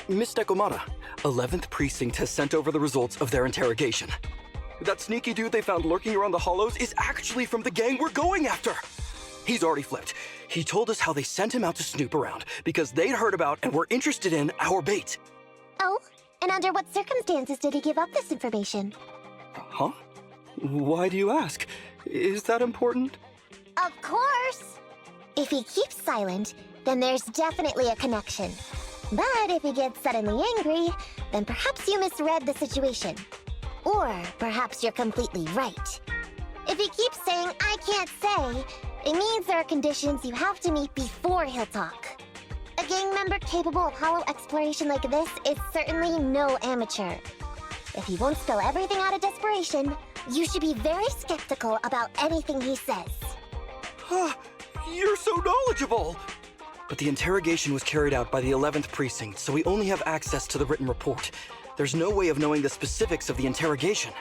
Miss Necomata, 11th Precinct has sent over the results of their interrogation. That sneaky dude they found lurking around the hollows is actually from the gang we're going after. He's already flipped. He told us how they sent him out to snoop around because they'd heard about and were interested in our bait. Oh, and under what circumstances did he give up this information? Huh? Why do you ask? Is that important? Of course! If he keeps silent, then there's definitely a connection. But if he gets suddenly angry, then perhaps you misread the situation. Or perhaps you're completely right. If he keeps saying, "I can't say," it means there are conditions you have to meet before he'll talk. A gang member capable of hollow exploration like this is certainly no amateur. If he won't spill everything out of desperation, you should be very skeptical about anything he says. You're so knowledgeable! But the interrogation was carried out by the 11th Precinct, so we only have access to the written report. There's no way of knowing the specifics of the interrogation.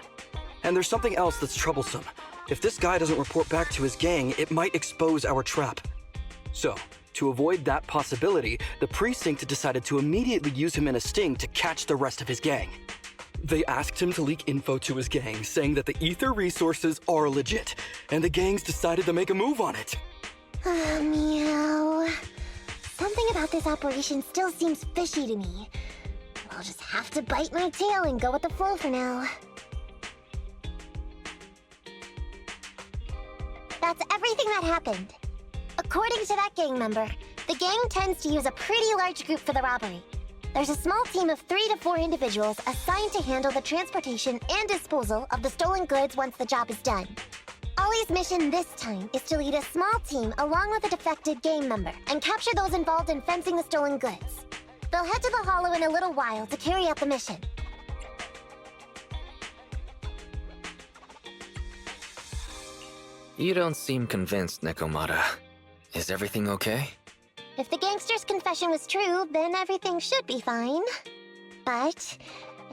And there's something else that's troublesome. If this guy doesn't report back to his gang, it might expose our trap. So, to avoid that possibility, the Precinct decided to immediately use him in a sting to catch the rest of his gang. They asked him to leak info to his gang, saying that the ether resources are legit, and the gangs decided to make a move on it. Meow. Something about this operation still seems fishy to me. I'll just have to bite my tail and go with the flow for now. That's everything that happened. According to that gang member, the gang tends to use a pretty large group for the robbery. There's a small team of 3 to 4 individuals assigned to handle the transportation and disposal of the stolen goods once the job is done. Ollie's mission this time is to lead a small team along with a defected gang member and capture those involved in fencing the stolen goods. They'll head to the hollow in a little while to carry out the mission. You don't seem convinced, Necomata. Is everything okay? If the gangster's confession was true, then everything should be fine. But,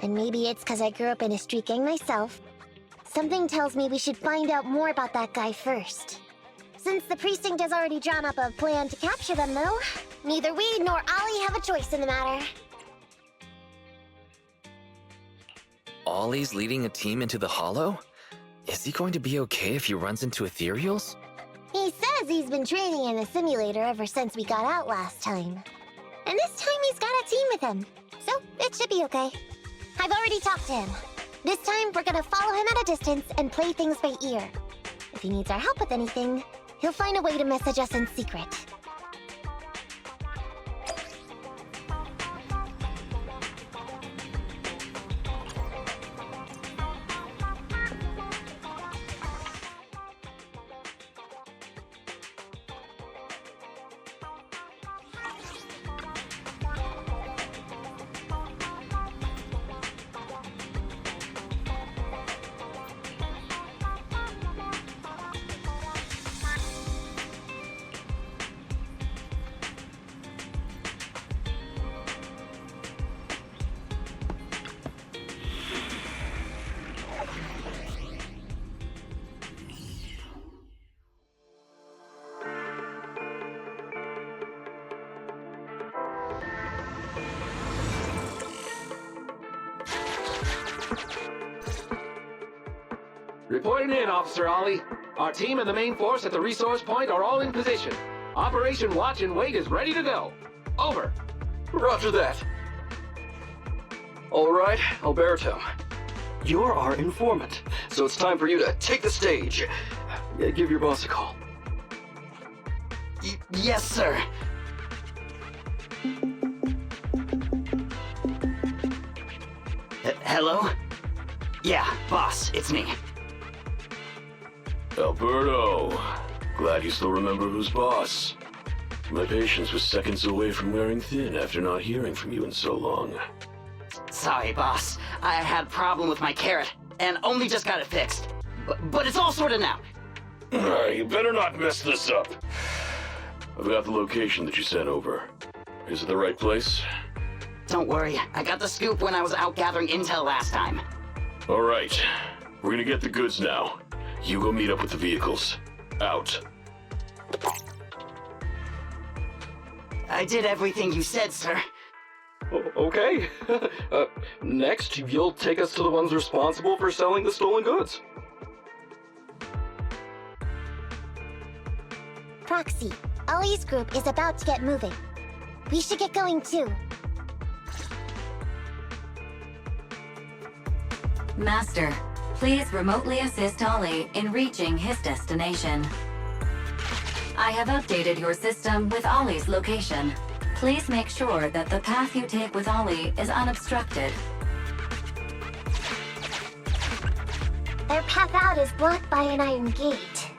and maybe it's because I grew up in a street gang myself, something tells me we should find out more about that guy first. Since the precinct has already drawn up a plan to capture them, though, neither we nor Ollie have a choice in the matter. Ollie's leading a team into the hollow? Is he going to be okay if he runs into ethereals? He says he's been training in the simulator ever since we got out last time. And this time he's got a team with him, so it should be okay. I've already talked to him. This time we're gonna follow him at a distance and play things by ear. If he needs our help with anything, he'll find a way to message us in secret. Reporting in, Officer Ollie. Our team and the main force at the resource point are all in position. Operation Watch and Wait is ready to go. Over. Roger that. All right, Alberto. You're our informant, so it's time for you to take the stage. Give your boss a call. Yes, sir. Hello? Yeah, boss, it's me. Alberto, glad you still remember who's boss. My patience was seconds away from wearing thin after not hearing from you in so long. Sorry, boss. I had a problem with my carrot, and only just got it fixed. But it's all sorted now. You better not mess this up. I've got the location that you sent over. Is it the right place? Don't worry, I got the scoop when I was out gathering intel last time. All right, we're gonna get the goods now. You go meet up with the vehicles. Out. I did everything you said, sir. Okay. Next, you'll take us to the ones responsible for selling the stolen goods. Proxy, Ollie's group is about to get moving. We should get going too. Master, please remotely assist Ollie in reaching his destination. I have updated your system with Ollie's location. Please make sure that the path you take with Ollie is unobstructed. Their path out is blocked by an iron gate.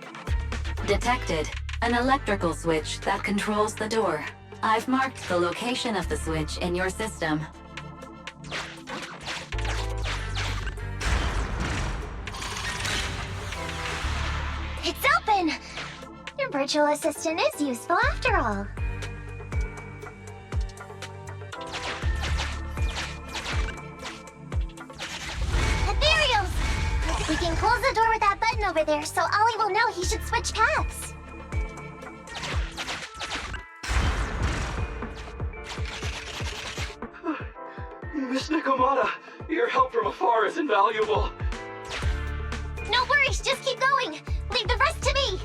Detected. An electrical switch that controls the door. I've marked the location of the switch in your system. It's open! Your virtual assistant is useful after all. Ethereals! We can close the door with that button over there so Ollie will know he should switch paths. Miss Necomata, your help from afar is invaluable. No worries, just keep going. Leave the rest to me.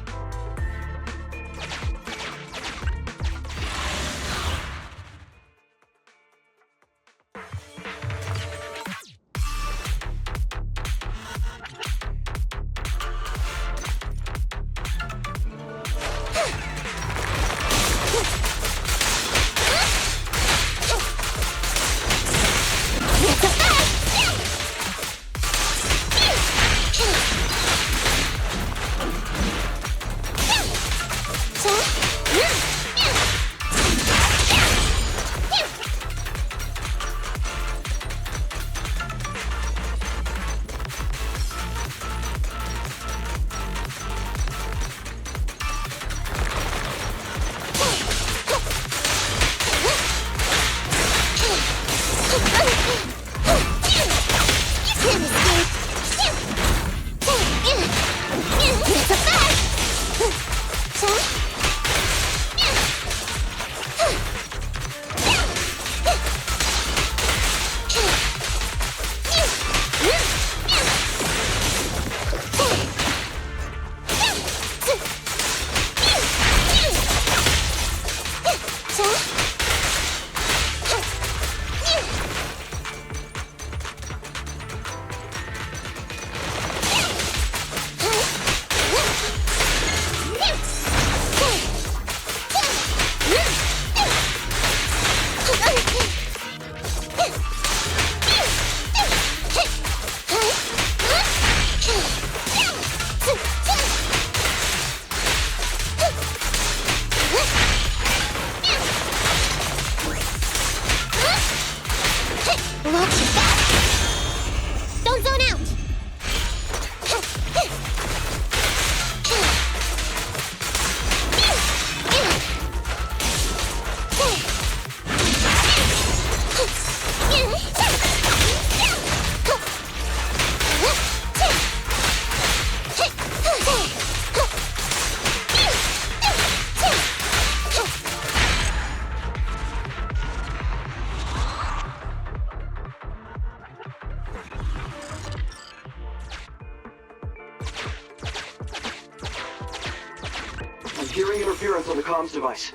Hearing interference on the comms device.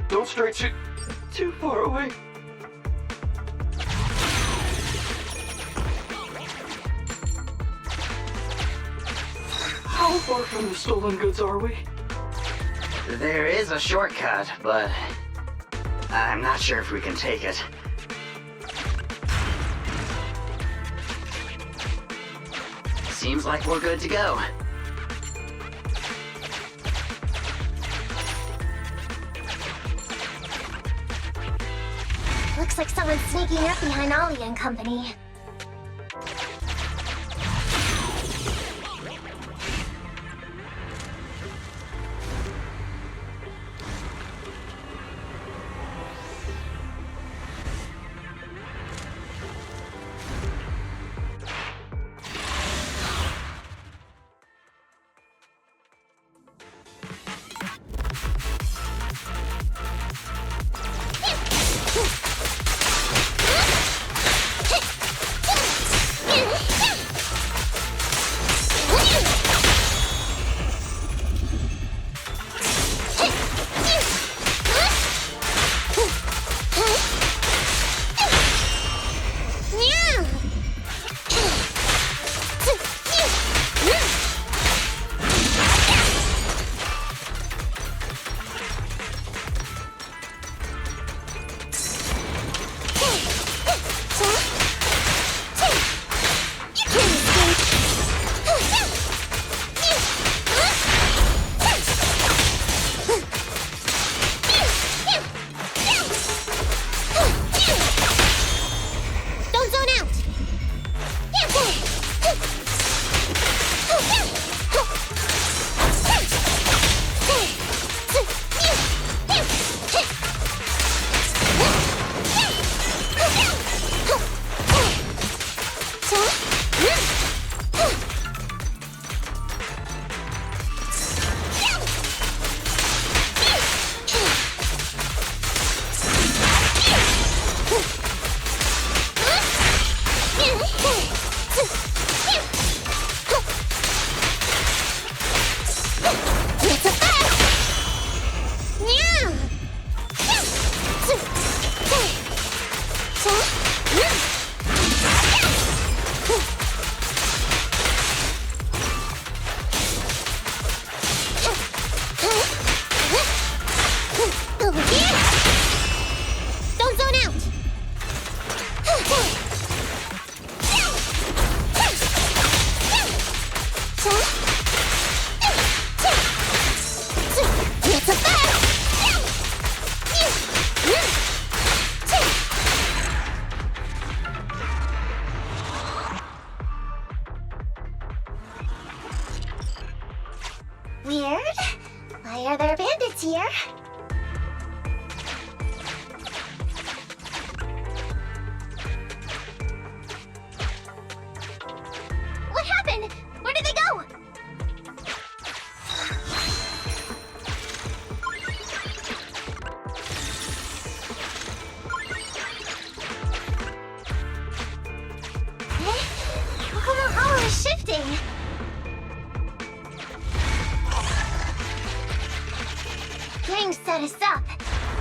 Don't stray too far away. How far from the stolen goods are we? There is a shortcut, but I'm not sure if we can take it. Seems like we're good to go. Looks like someone's sneaking up behind Ollie and company.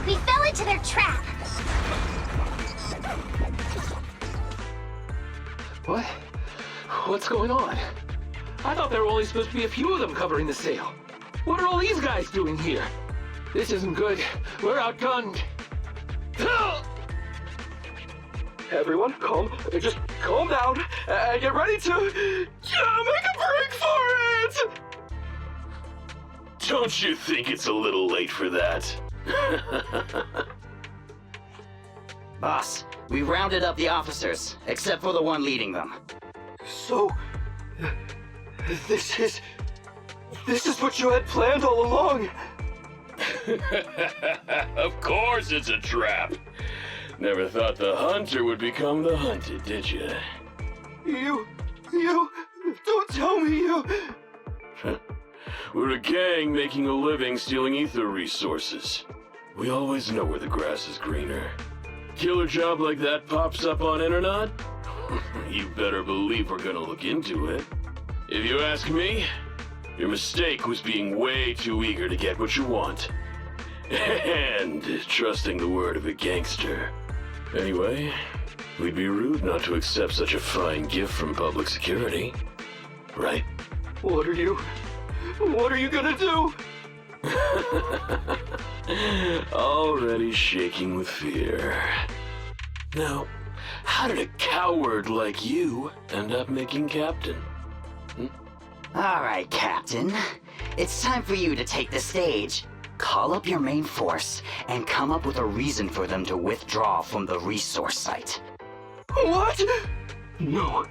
We fell into their trap. What? What's going on? I thought there were only supposed to be a few of them covering the sale. What are all these guys doing here? This isn't good. We're outgunned. Everyone, just calm down and get ready to make a break for it! Don't you think it's a little late for that? Boss, we rounded up the officers, except for the one leading them. So, this is what you had planned all along. Of course it's a trap. Never thought the hunter would become the hunted, did you? You, don't tell me you... We're a gang making a living stealing ether resources. We always know where the grass is greener. Killer job like that pops up on internet? You better believe we're gonna look into it. If you ask me, your mistake was being way too eager to get what you want. And trusting the word of a gangster. Anyway, we'd be rude not to accept such a fine gift from public security. Right? What are you gonna do? Already shaking with fear. Now, how did a coward like you end up making captain? Alright, Captain. It's time for you to take the stage. Call up your main force and come up with a reason for them to withdraw from the resource site. What? No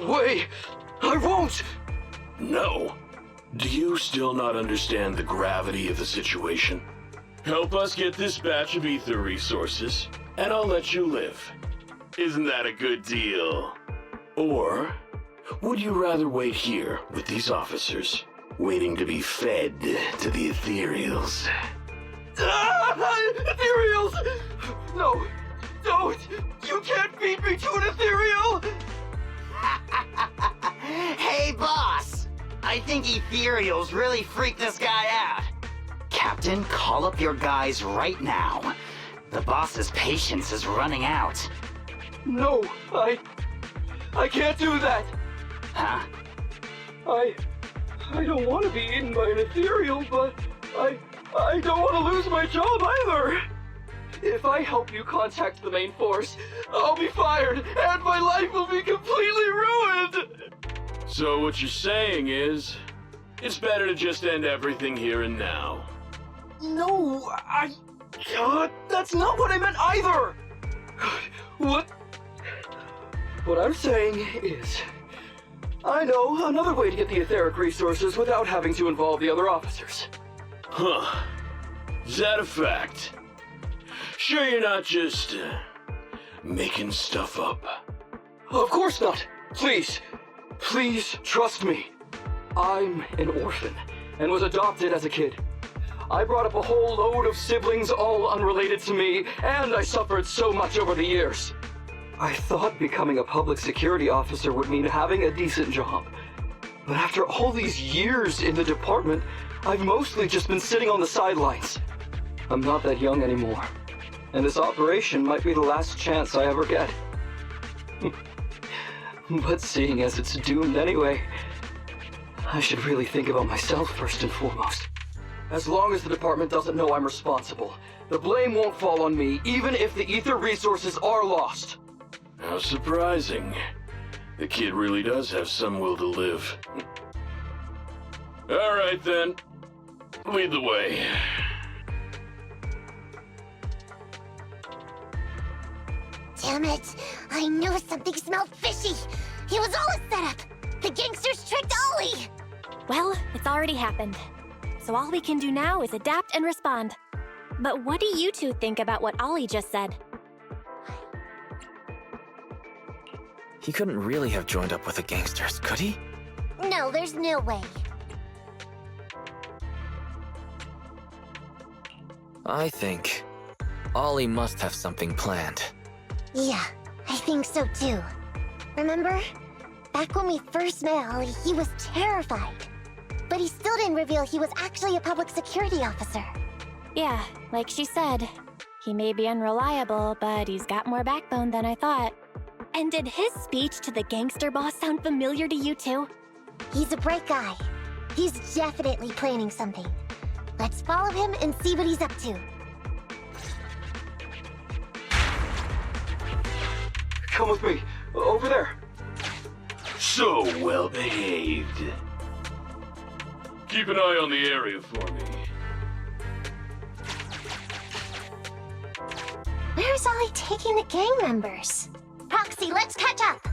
way! I won't! No. Do you still not understand the gravity of the situation? Help us get this batch of ether resources, and I'll let you live. Isn't that a good deal? Or would you rather wait here with these officers, waiting to be fed to the ethereals? Ethereals! No, don't! You can't feed me to an ethereal! Hey, boss! I think ethereals really freaked this guy out. Captain, call up your guys right now. The boss's patience is running out. No, I can't do that! Huh? I don't want to be eaten by an ethereal, but I don't want to lose my job either! If I help you contact the main force, I'll be fired, and my life will be completely ruined! So what you're saying is, it's better to just end everything here and now. No, that's not what I meant either! What I'm saying is, I know another way to get the etheric resources without having to involve the other officers. Huh. Is that a fact? Sure you're not just, making stuff up? Of course not! Please trust me. I'm an orphan, and was adopted as a kid. I brought up a whole load of siblings all unrelated to me, and I suffered so much over the years. I thought becoming a public security officer would mean having a decent job. But after all these years in the department, I've mostly just been sitting on the sidelines. I'm not that young anymore, and this operation might be the last chance I ever get. But seeing as it's doomed anyway, I should really think about myself first and foremost. As long as the department doesn't know I'm responsible, the blame won't fall on me, even if the ether resources are lost. How surprising. The kid really does have some will to live. All right then. Lead the way. Damn it! I knew something smelled fishy! It was all a setup! The gangsters tricked Ollie! Well, it's already happened. So all we can do now is adapt and respond. But what do you two think about what Ollie just said? He couldn't really have joined up with the gangsters, could he? No, there's no way. I think Ollie must have something planned. Yeah, I think so too. Remember? Back when we first met Ollie, he was terrified. But he still didn't reveal he was actually a public security officer. Yeah, like she said, he may be unreliable, but he's got more backbone than I thought. And did his speech to the gangster boss sound familiar to you too? He's a bright guy. He's definitely planning something. Let's follow him and see what he's up to. Come with me. Over there. So well behaved. Keep an eye on the area for me. Where's Ollie taking the gang members? Proxy, let's catch up!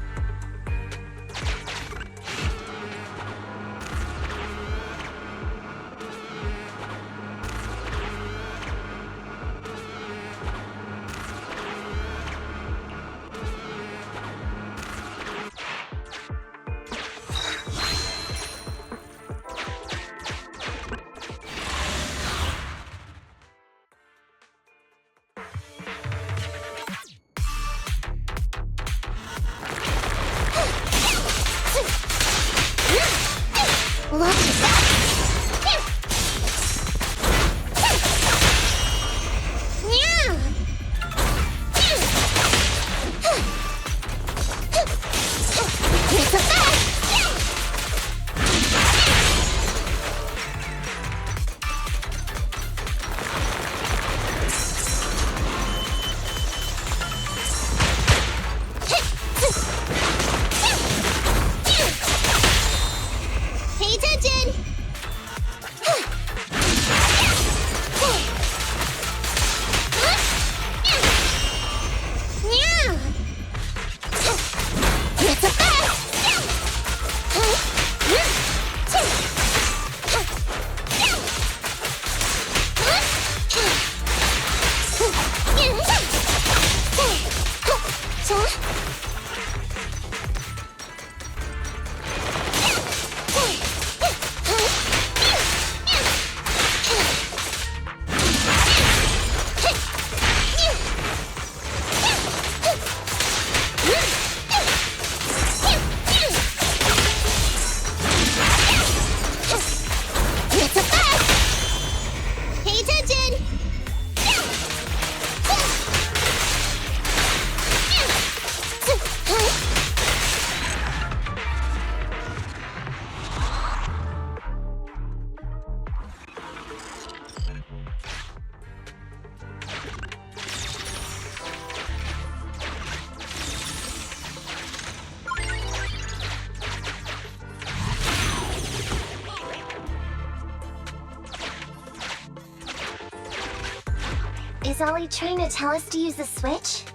Is Ollie trying to tell us to use the switch?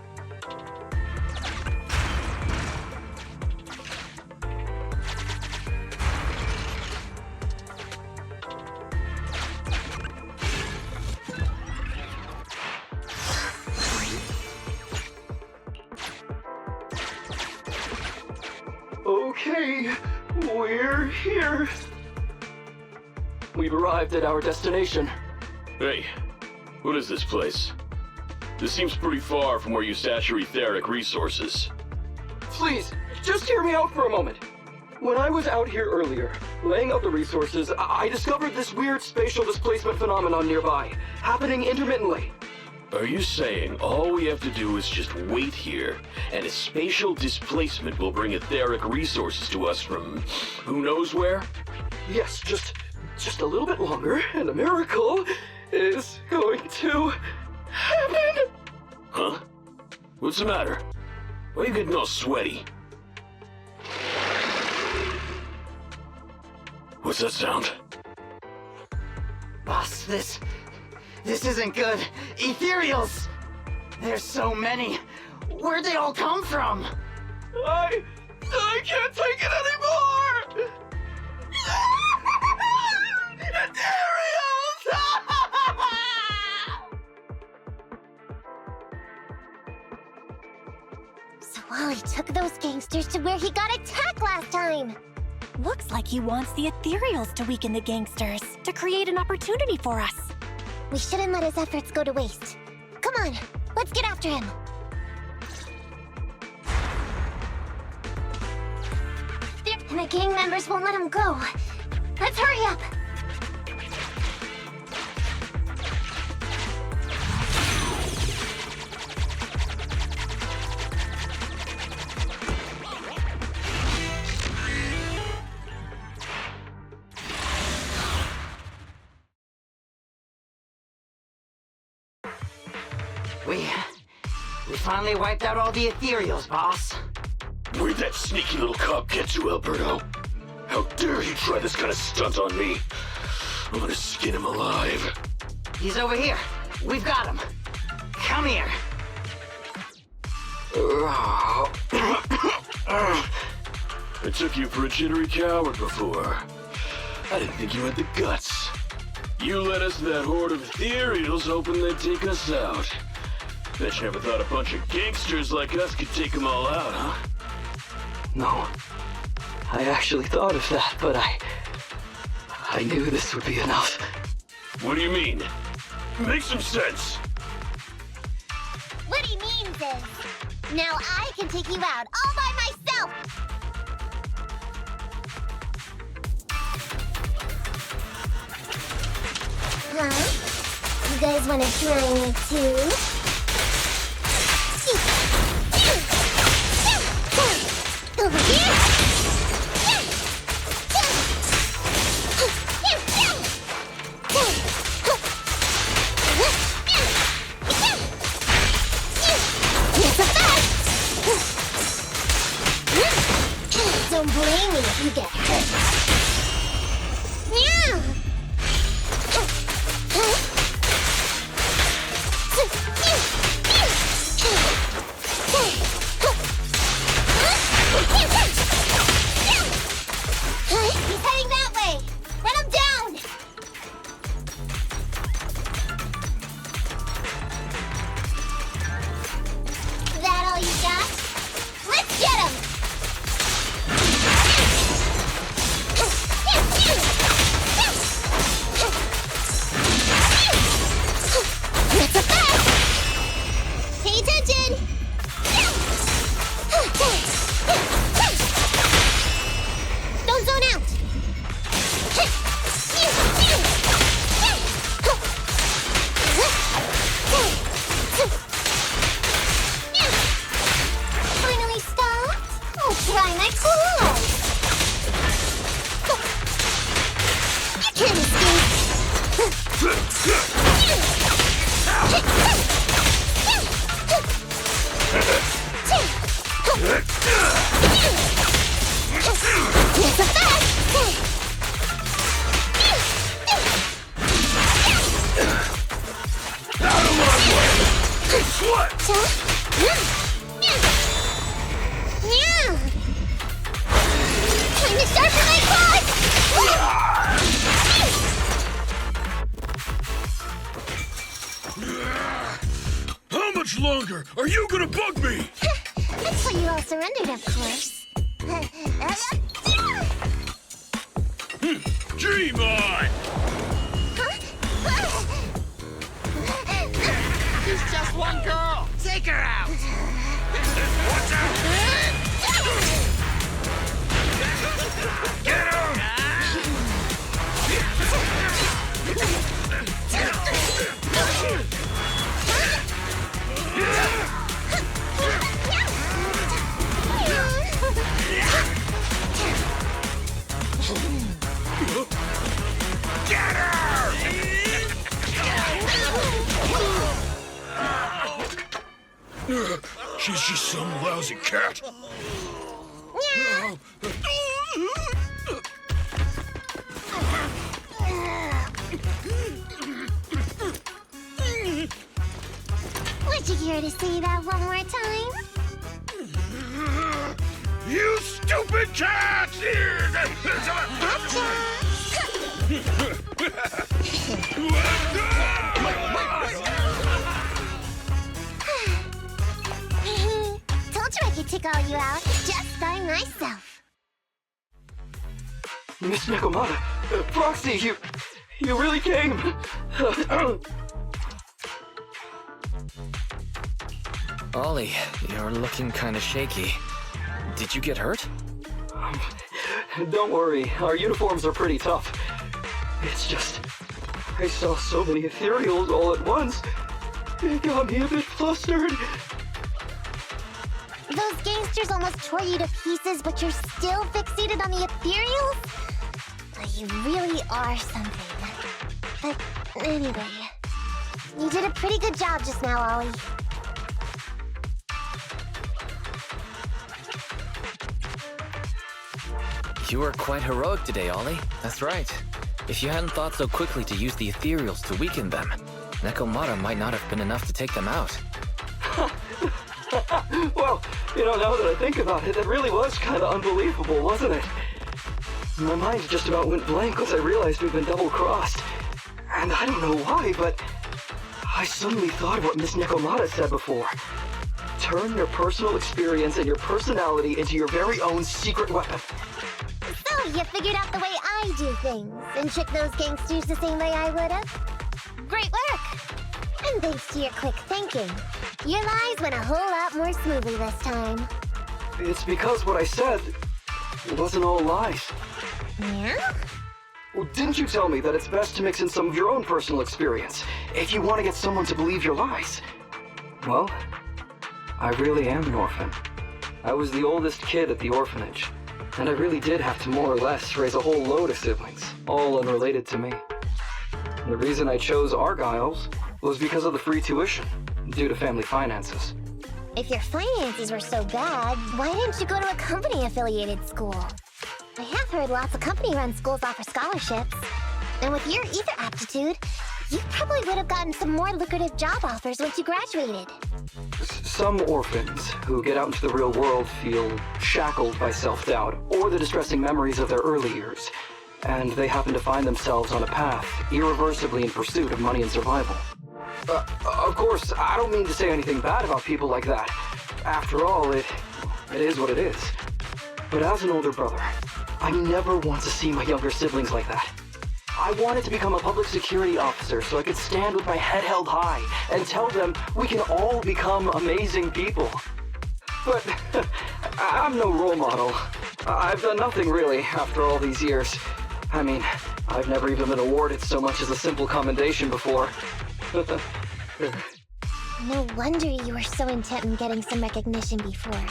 Okay, we're here. We've arrived at our destination. Hey, what is this place? This seems pretty far from where you stash your etheric resources. Please, just hear me out for a moment. When I was out here earlier, laying out the resources, I discovered this weird spatial displacement phenomenon nearby, happening intermittently. Are you saying all we have to do is just wait here, and a spatial displacement will bring etheric resources to us from who knows where? Yes, just a little bit longer, and a miracle is going to happen! Huh? What's the matter? Why are you getting all sweaty? What's that sound? Boss, this isn't good. Ethereals! There's so many. Where'd they all come from? I can't take it anymore! Ethereals! So Ollie took those gangsters to where he got attacked last time! Looks like he wants the Ethereals to weaken the gangsters, to create an opportunity for us. We shouldn't let his efforts go to waste. Come on, let's get after him! And the gang members won't let him go. Let's hurry up! We finally wiped out all the ethereals, boss. Where'd that sneaky little cop get to, Alberto? How dare he try this kind of stunt on me? I'm gonna skin him alive. He's over here. We've got him. Come here. I took you for a jittery coward before. I didn't think you had the guts. You led us to that horde of ethereals hoping they'd take us out. Bet you never thought a bunch of gangsters like us could take them all out, huh? No. I actually thought of that, but I knew this would be enough. What do you mean? Make some sense. What he means is, now I can take you out all by myself! Huh? You guys wanna try me too? Over here! Don't blame me if you get hurt. He's heading that way. Run him down. That all you got? Let's get him. Pay attention! Don't zone out! Finally stopped? I'll try my claws! You can't escape! That's a fact! Out of my way! Slut! Time to sharpen my claws! How much longer are you gonna bug me? That's why you all surrendered, of course. Dream on! She's just one girl. Take her out. Watch out! Get him! Get her! She's just some lousy cat. Would you care to say that one more time? You stupid cat! Told you I could take all you out just by myself. Miss Necomata, Proxy, you really came. Ollie, you're looking kinda shaky. Did you get hurt? Don't worry, our uniforms are pretty tough. It's just, I saw so many ethereals all at once. It got me a bit flustered. Those gangsters almost tore you to pieces, but you're still fixated on the ethereals? You really are something. But anyway, You did a pretty good job just now, Ollie. You were quite heroic today, Ollie. That's right. If you hadn't thought so quickly to use the ethereals to weaken them, Necomata might not have been enough to take them out. Well, now that I think about it, that really was kind of unbelievable, wasn't it? My mind just about went blank once I realized we'd been double-crossed. And I don't know why, but I suddenly thought of what Miss Necomata said before. Turn your personal experience and your personality into your very own secret weapon. So, you figured out the way I do things, and tricked those gangsters the same way I would've? Great work! And thanks to your quick thinking, your lies went a whole lot more smoothly this time. It's because what I said wasn't all lies. Yeah? Well, didn't you tell me that it's best to mix in some of your own personal experience if you want to get someone to believe your lies? Well, I really am an orphan. I was the oldest kid at the orphanage, and I really did have to more or less raise a whole load of siblings, all unrelated to me. And the reason I chose Argyle's was because of the free tuition, due to family finances. If your finances were so bad, why didn't you go to a company-affiliated school? I have heard lots of company-run schools offer scholarships. And with your ether aptitude, you probably would have gotten some more lucrative job offers once you graduated. Some orphans who get out into the real world feel shackled by self-doubt or the distressing memories of their early years, and they happen to find themselves on a path irreversibly in pursuit of money and survival. Of course, I don't mean to say anything bad about people like that. After all, it is what it is. But as an older brother, I never want to see my younger siblings like that. I wanted to become a public security officer so I could stand with my head held high and tell them we can all become amazing people. But I'm no role model. I've done nothing really after all these years. I mean, I've never even been awarded so much as a simple commendation before. No wonder you were so intent on getting some recognition before.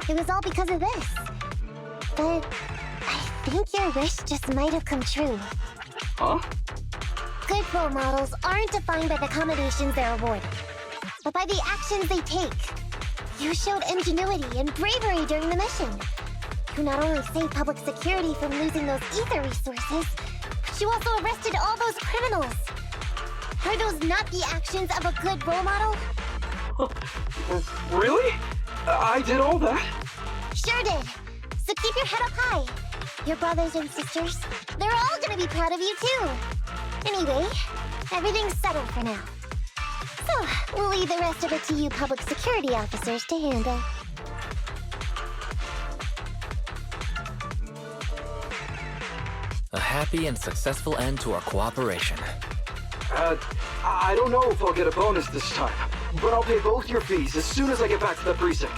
It was all because of this. But I think your wish just might have come true. Huh? Good role models aren't defined by the accommodations they're awarded, but by the actions they take. You showed ingenuity and bravery during the mission. You not only saved public security from losing those ether resources, but you also arrested all those criminals. Are those not the actions of a good role model? Really? I did all that? Sure did. So keep your head up high. Your brothers and sisters, they're all gonna be proud of you too. Anyway, everything's settled for now. So, we'll leave the rest of it to you public security officers to handle. A happy and successful end to our cooperation. I don't know if I'll get a bonus this time, but I'll pay both your fees as soon as I get back to the precinct.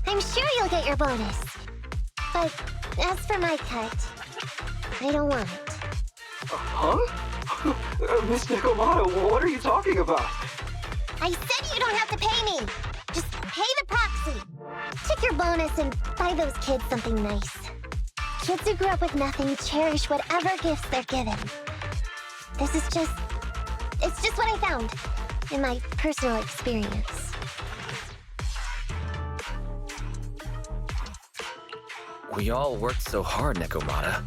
I'm sure you'll get your bonus. But as for my cut, I don't want it. Huh? Miss Necomata, what are you talking about? I said you don't have to pay me! Just pay the proxy! Take your bonus and buy those kids something nice. Kids who grew up with nothing cherish whatever gifts they're given. It's just what I found in my personal experience. We all worked so hard, Necomata.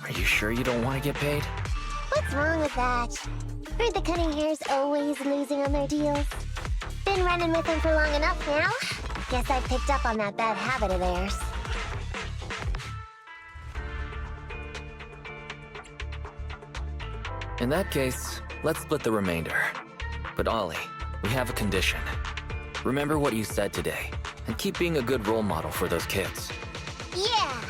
Are you sure you don't want to get paid? What's wrong with that? Heard the cunning hare's always losing on their deals. Been running with them for long enough now. Guess I picked up on that bad habit of theirs. In that case, let's split the remainder. But Ollie, we have a condition. Remember what you said today, and keep being a good role model for those kids. Yeah!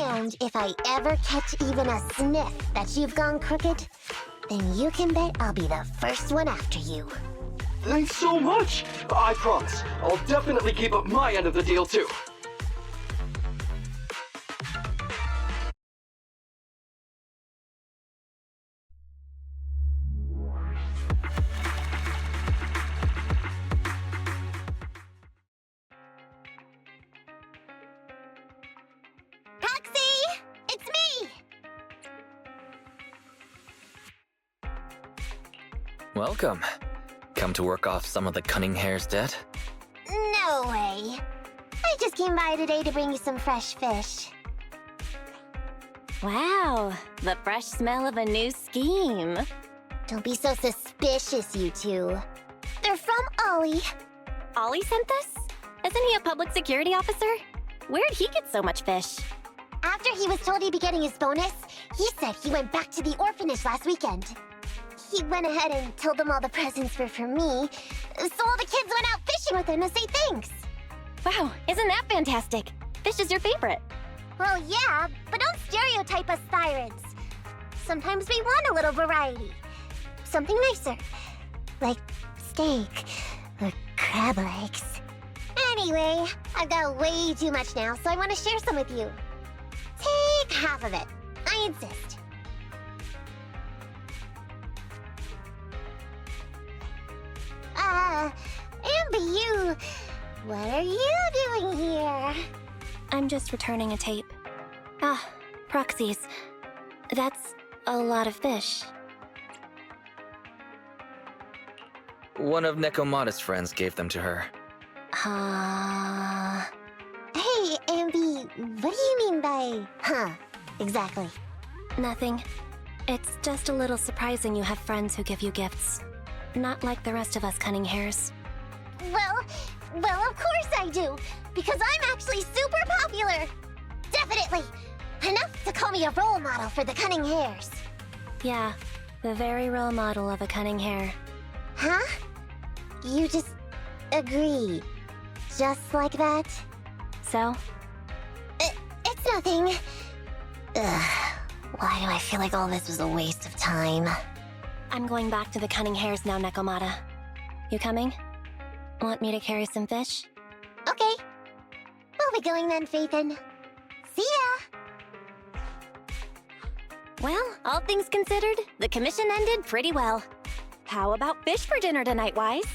And if I ever catch even a sniff that you've gone crooked, then you can bet I'll be the first one after you. Thanks so much! I promise, I'll definitely keep up my end of the deal too. Welcome. Come to work off some of the cunning hair's debt? No way. I just came by today to bring you some fresh fish. Wow, the fresh smell of a new scheme. Don't be so suspicious, you two. They're from Ollie. Ollie sent this? Isn't he a public security officer? Where'd he get so much fish? After he was told he'd be getting his bonus, he said he went back to the orphanage last weekend. He went ahead and told them all the presents were for me, so all the kids went out fishing with him to say thanks. Wow, isn't that fantastic? Fish is your favorite. Well, yeah, but don't stereotype us sirens. Sometimes we want a little variety. Something nicer. Like steak or crab legs. Anyway, I've got way too much now, so I want to share some with you. Take half of it. I insist. Amber, what are you doing here? I'm just returning a tape. Ah, proxies. That's a lot of fish. One of Necomata's friends gave them to her. Hey, Amby, what do you mean by, exactly? Nothing. It's just a little surprising you have friends who give you gifts. Not like the rest of us cunning hairs. Well, of course I do, because I'm actually super popular. Definitely. Enough to call me a role model for the cunning hairs. Yeah, the very role model of a cunning hare. Huh? You just agree. Just like that? So? It's nothing. Ugh, why do I feel like all this was a waste of time? I'm going back to the cunning hares now, Necomata. You coming? Want me to carry some fish? Okay. We'll be going then, Phaethon. See ya! Well, all things considered, the commission ended pretty well. How about fish for dinner tonight, Wise?